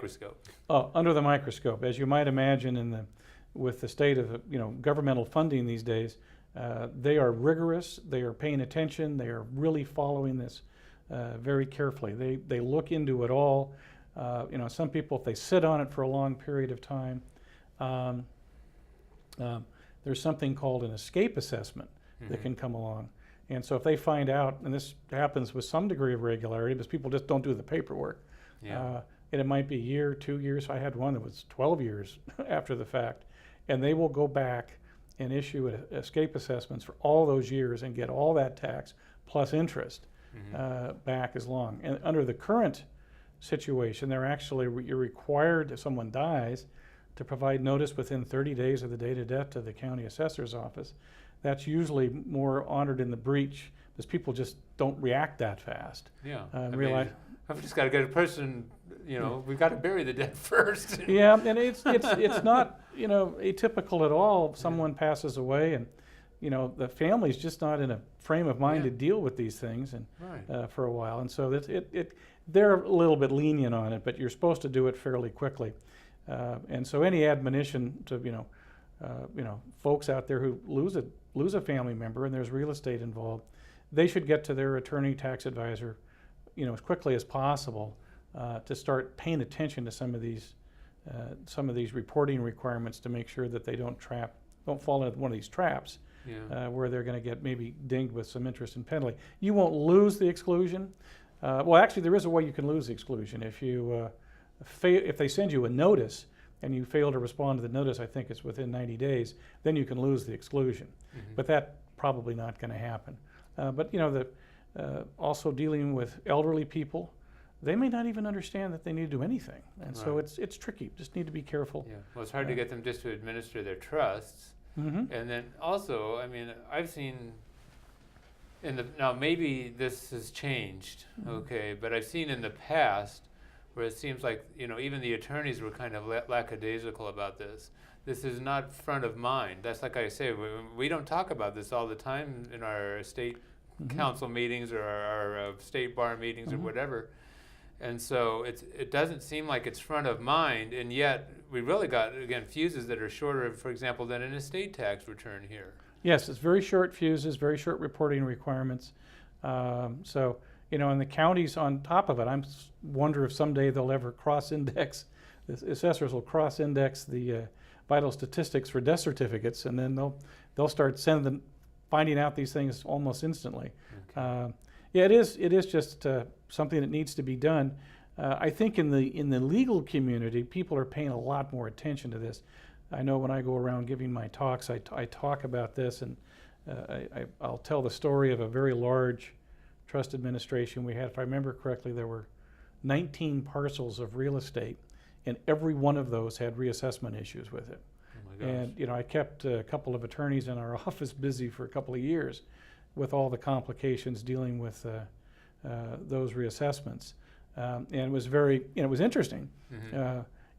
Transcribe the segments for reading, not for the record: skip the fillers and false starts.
microscope. Under the microscope, as you might imagine, with the state of governmental funding these days, they are rigorous. They are paying attention. They are really following this very carefully. They look into it all. Some people, if they sit on it for a long period of time, there's something called an escape assessment that can come along. And so if they find out, and this happens with some degree of regularity, because people just don't do the paperwork, and it might be a year, 2 years. I had one that was 12 years after the fact, and they will go back and issue escape assessments for all those years and get all that tax plus interest back as long. And under the current situation, you're required, if someone dies, to provide notice within 30 days of the date of death to the county assessor's office. That's usually more honored in the breach because people just don't react that fast. Yeah, I've just got to get a person. We've got to bury the dead first. Yeah, and it's not atypical at all. If someone passes away, and the family's just not in a frame of mind to deal with these things, and for a while, and so they're a little bit lenient on it, but you're supposed to do it fairly quickly. And so any admonition to folks out there who lose a family member and there's real estate involved, they should get to their attorney, tax advisor, as quickly as possible to start paying attention to some of these reporting requirements to make sure that they don't fall into one of these traps where they're going to get maybe dinged with some interest and penalty. You won't lose the exclusion. Well, actually, there is a way you can lose the exclusion if they send you a notice and you fail to respond to the notice. I think it's within 90 days. Then you can lose the exclusion, but that's probably not going to happen. But also dealing with elderly people, they may not even understand that they need to do anything, and so it's tricky. Just need to be careful. Yeah, well, it's hard to get them just to administer their trusts, and then also, I've seen. Now maybe this has changed, but I've seen in the past where it seems like even the attorneys were kind of lackadaisical about this. This is not front of mind. That's like I say, we don't talk about this all the time in our state council meetings or our state bar meetings or whatever, and so it doesn't seem like it's front of mind, and yet we really got fuses that are shorter, for example, than an estate tax return here. Yes, it's very short fuses, very short reporting requirements. And the counties on top of it, I wonder if someday they'll ever cross-index, the assessors will cross-index the vital statistics for death certificates, and then they'll start finding out these things almost instantly. It is just something that needs to be done. I think in the legal community, people are paying a lot more attention to this. I know when I go around giving my talks, I talk about this, and I'll tell the story of a very large trust administration we had. If I remember correctly, there were 19 parcels of real estate, and every one of those had reassessment issues with it. Oh my gosh. And I kept a couple of attorneys in our office busy for a couple of years with all the complications dealing with those reassessments. And it was it was interesting.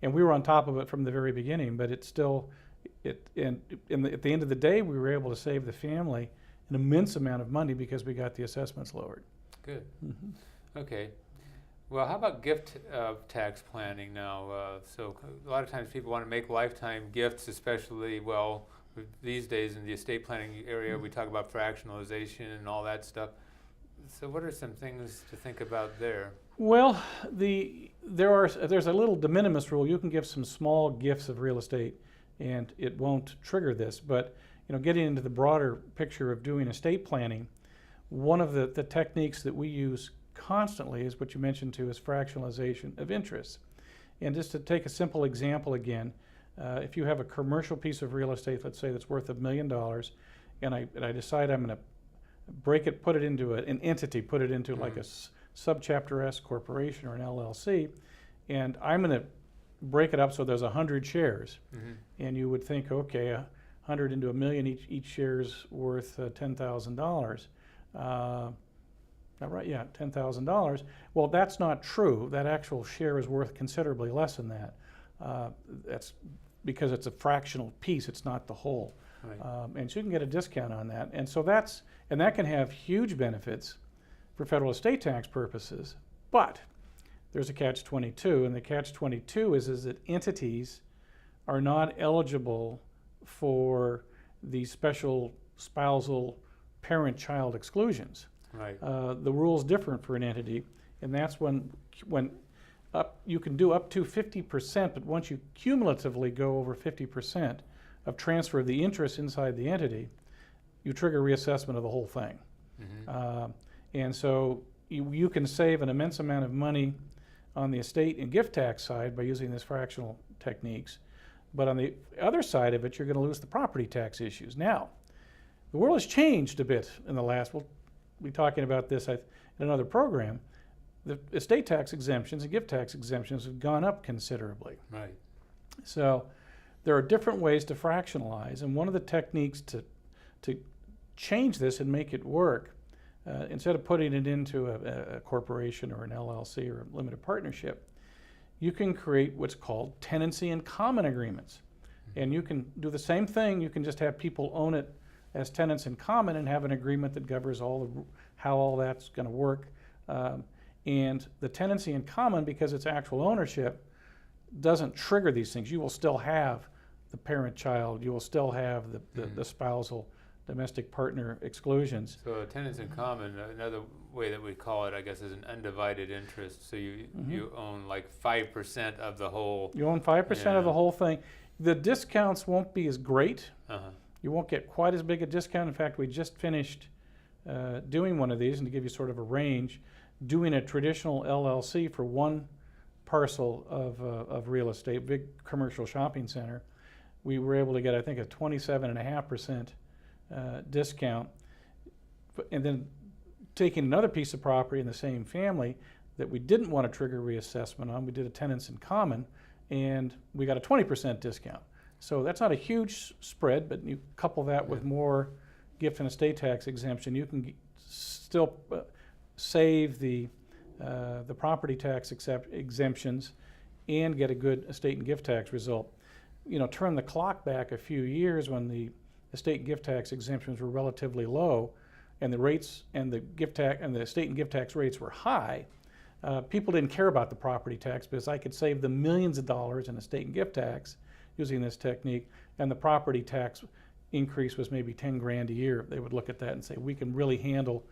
And we were on top of it from the very beginning, but at the end of the day, we were able to save the family an immense amount of money because we got the assessments lowered. Good. Okay. Well, how about gift tax planning now? So a lot of times people want to make lifetime gifts, especially, these days in the estate planning area, we talk about fractionalization and all that stuff. So what are some things to think about there? Well, there's a little de minimis rule. You can give some small gifts of real estate, and it won't trigger this. But getting into the broader picture of doing estate planning, one of the techniques that we use constantly is what you mentioned too, is fractionalization of interest. And just to take a simple example again, if you have a commercial piece of real estate, let's say that's worth $1 million, and I decide I'm going to break it, put it into an entity, put it into like a subchapter S corporation or an LLC, and I'm going to break it up so there's 100 shares. And you would think, okay, 100 into $1 million, each share is worth $10,000. Right? Yeah, $10,000. Well, that's not true. That actual share is worth considerably less than that. That's because it's a fractional piece. It's not the whole. Right. And so you can get a discount on that. And so that can have huge benefits for federal estate tax purposes. But there's a catch-22, and the catch-22 is that entities are not eligible for the special spousal parent-child exclusions. Right. The rule's different for an entity, and that's when you can do up to 50%, but once you cumulatively go over 50% of transfer of the interest inside the entity, you trigger reassessment of the whole thing. Mm-hmm. And so you can save an immense amount of money on the estate and gift tax side by using these fractional techniques. But on the other side of it, you're going to lose the property tax issues. Now, the world has changed a bit in the last, we'll be talking about this in another program. The estate tax exemptions and gift tax exemptions have gone up considerably. Right. So there are different ways to fractionalize, and one of the techniques to change this and make it work, instead of putting it into a corporation or an LLC or a limited partnership, you can create what's called tenancy in common agreements. And you can do the same thing, you can just have people own it as tenants in common and have an agreement that governs how all that's going to work. And the tenancy in common, because it's actual ownership, doesn't trigger these things. You will still have the parent-child, you will still have the spousal domestic partner exclusions. So tenants in common, another way that we call it, I guess, is an undivided interest. So you own like 5% of the whole. You own 5% of the whole thing. The discounts won't be as great. You won't get quite as big a discount. In fact, we just finished doing one of these, and to give you sort of a range, doing a traditional LLC for one parcel of real estate, big commercial shopping center. We were able to get, I think, a 27.5% discount. And then taking another piece of property in the same family that we didn't want to trigger reassessment on, we did a tenants in common, and we got a 20% discount. So that's not a huge spread, but you couple that with more gift and estate tax exemption, you can still save the property tax exemptions and get a good estate and gift tax result. You know, turn the clock back a few years when the estate and gift tax exemptions were relatively low, and the rates and the gift tax and the estate and gift tax rates were high. People didn't care about the property tax because I could save them millions of dollars in estate and gift tax using this technique, and the property tax increase was maybe 10 grand a year. They would look at that and say, we can really handle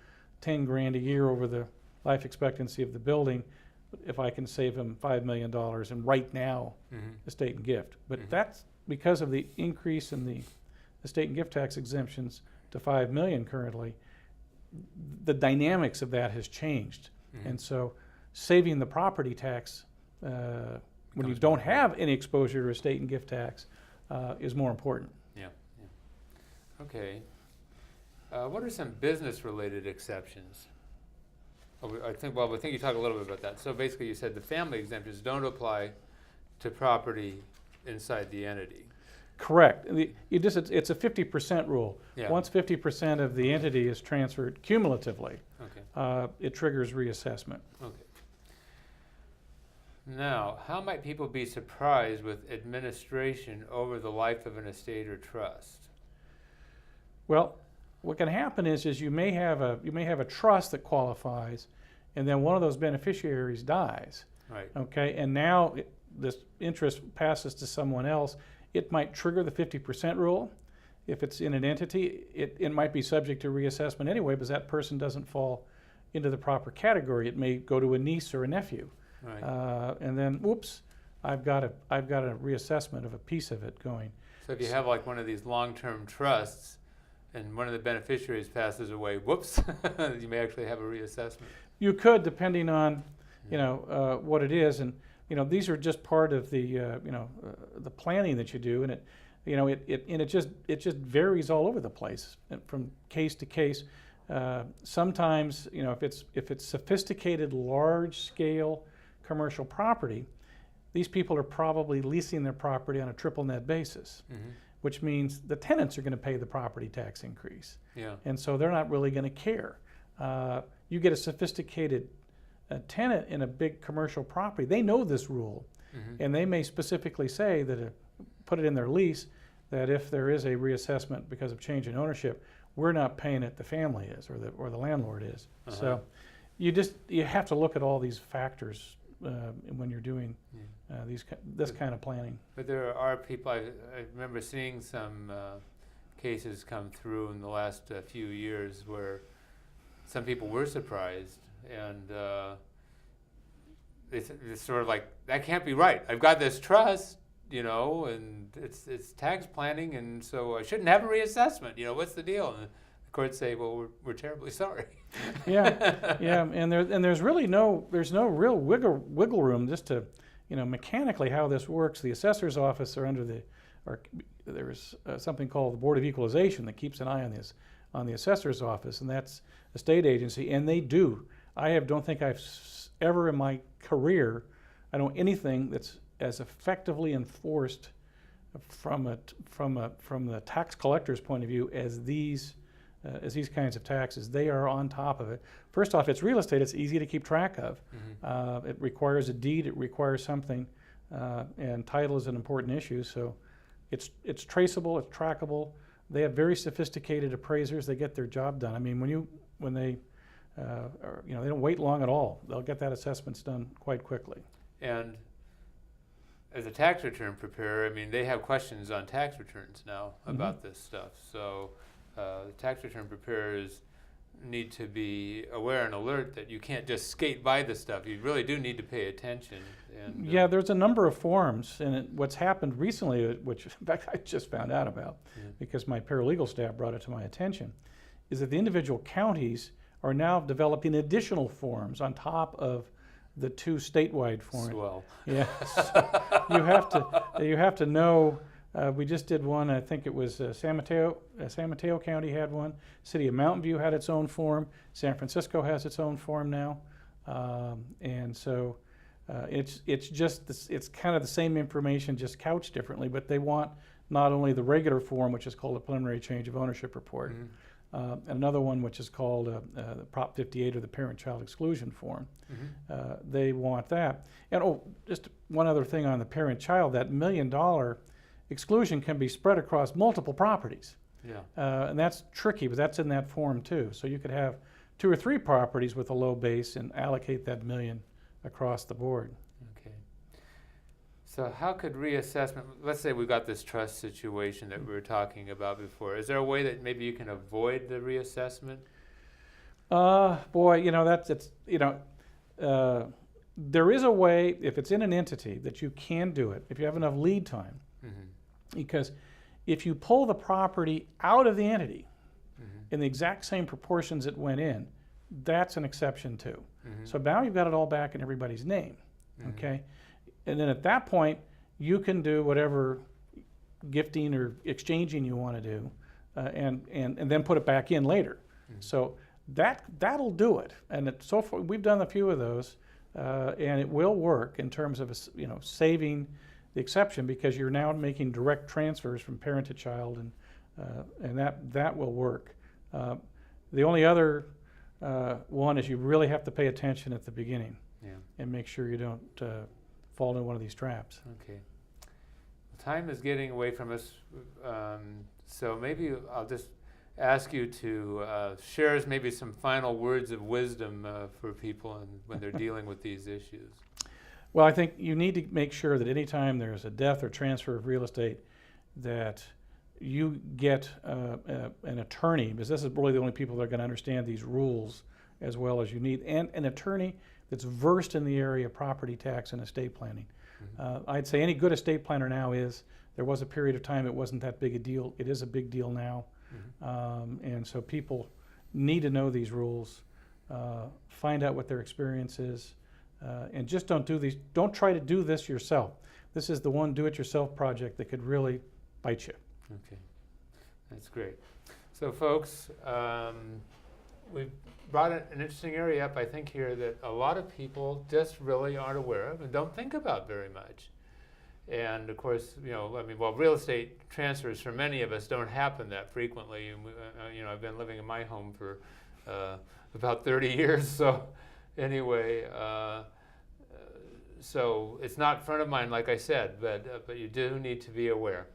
10 grand a year over the life expectancy of the building if I can save them $5 million and right now estate and gift. But that's because of the increase in the estate and gift tax exemptions to $5 million currently. The dynamics of that has changed. And so saving the property tax when you don't have any exposure to estate and gift tax is more important. Yeah. Okay. What are some business-related exceptions? I think you talked a little bit about that. So basically you said the family exemptions don't apply to property inside the entity. Correct. It's a 50% rule. Yeah. Once 50% of the entity is transferred cumulatively, it triggers reassessment. Okay. Now, how might people be surprised with administration over the life of an estate or trust? Well, what can happen is you may have a trust that qualifies, and then one of those beneficiaries dies. Right. Okay, and now this interest passes to someone else. It might trigger the 50% rule. If it's in an entity, it might be subject to reassessment anyway, because that person doesn't fall into the proper category. It may go to a niece or a nephew. Right. And then, whoops, I've got a reassessment of a piece of it going. So if you have like one of these long-term trusts and one of the beneficiaries passes away, whoops, you may actually have a reassessment. You could, depending on, what it is, and these are just part of the the planning that you do, and it just varies all over the place from case to case. Sometimes, if it's sophisticated, large-scale commercial property, these people are probably leasing their property on a triple net basis, which means the tenants are going to pay the property tax increase. Yeah. And so they're not really going to care. You get a sophisticated tenant in a big commercial property, they know this rule, and they may specifically say that, put it in their lease, that if there is a reassessment because of change in ownership, we're not paying it, the family is, or the landlord is. So you have to look at all these factors when you're doing this kind of planning. But there are people, I remember seeing some cases come through in the last few years where some people were surprised, and it's sort of like, that can't be right. I've got this trust, and it's tax planning, and so I shouldn't have a reassessment. What's the deal? And the courts say, well, we're terribly sorry. yeah, and there's really no real wiggle room just to, mechanically how this works. The assessor's office there's something called the Board of Equalization that keeps an eye on the assessor's office, and that's a state agency, and they do. Don't think I've ever in my career, I don't know anything that's as effectively enforced from the tax collector's point of view as these kinds of taxes. They are on top of it. First off, it's real estate. It's easy to keep track of. Mm-hmm. It requires a deed. It requires something, and title is an important issue. So it's traceable. It's trackable. They have very sophisticated appraisers. They get their job done. I mean, when they they don't wait long at all. They'll get that assessments done quite quickly. And as a tax return preparer, I mean, they have questions on tax returns now about mm-hmm. this stuff. So the tax return preparers need to be aware and alert that you can't just skate by the stuff. You really do need to pay attention. And, there's a number of forms, and what's happened recently, which in fact I just found out about because my paralegal staff brought it to my attention, is that the individual counties are now developing additional forms on top of the 2 statewide forms. Swell. Yes. you have to know. We just did one. I think it was San Mateo County had one. City of Mountain View had its own form. San Francisco has its own form now, and so it's just it's kind of the same information, just couched differently. But they want not only the regular form, which is called a preliminary change of ownership report, mm-hmm. And another one which is called the Prop 58 or the parent-child exclusion form. Mm-hmm. They want that. And just one other thing on the parent-child, that $1 million exclusion can be spread across multiple properties. Yeah. And that's tricky, but that's in that form too. So you could have 2 or 3 properties with a low base and allocate that $1 million across the board. Okay. So how could reassessment, let's say we've got this trust situation that we were talking about before. Is there a way that maybe you can avoid the reassessment? There is a way, if it's in an entity, that you can do it if you have enough lead time. Mm-hmm. Because if you pull the property out of the entity mm-hmm. in the exact same proportions it went in, that's an exception too. Mm-hmm. So now you've got it all back in everybody's name, mm-hmm. okay? And then at that point, you can do whatever gifting or exchanging you want to do, and then put it back in later. Mm-hmm. So that'll do it. And so far, we've done a few of those, and it will work in terms of saving the exception, because you're now making direct transfers from parent to child, and that will work. The only other one is you really have to pay attention at the beginning, and make sure you don't fall into one of these traps. Okay. Time is getting away from us, so maybe I'll just ask you to share maybe some final words of wisdom for people when they're dealing with these issues. Well, I think you need to make sure that anytime there's a death or transfer of real estate, that you get an attorney, because this is really the only people that are going to understand these rules as well as you need, and an attorney that's versed in the area of property tax and estate planning. Mm-hmm. I'd say any good estate planner now there was a period of time it wasn't that big a deal. It is a big deal now. Mm-hmm. And so people need to know these rules, find out what their experience is, and just don't try to do this yourself. This is the one do-it-yourself project that could really bite you. Okay, that's great. So folks, we've brought an interesting area up, I think, here that a lot of people just really aren't aware of and don't think about very much. And of course, real estate transfers for many of us don't happen that frequently. And I've been living in my home for about 30 years. So anyway, so it's not front of mind, like I said, but you do need to be aware.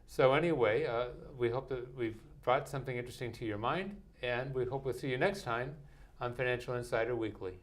So anyway, we hope that we've brought something interesting to your mind, and we hope we'll see you next time on Financial Insider Weekly.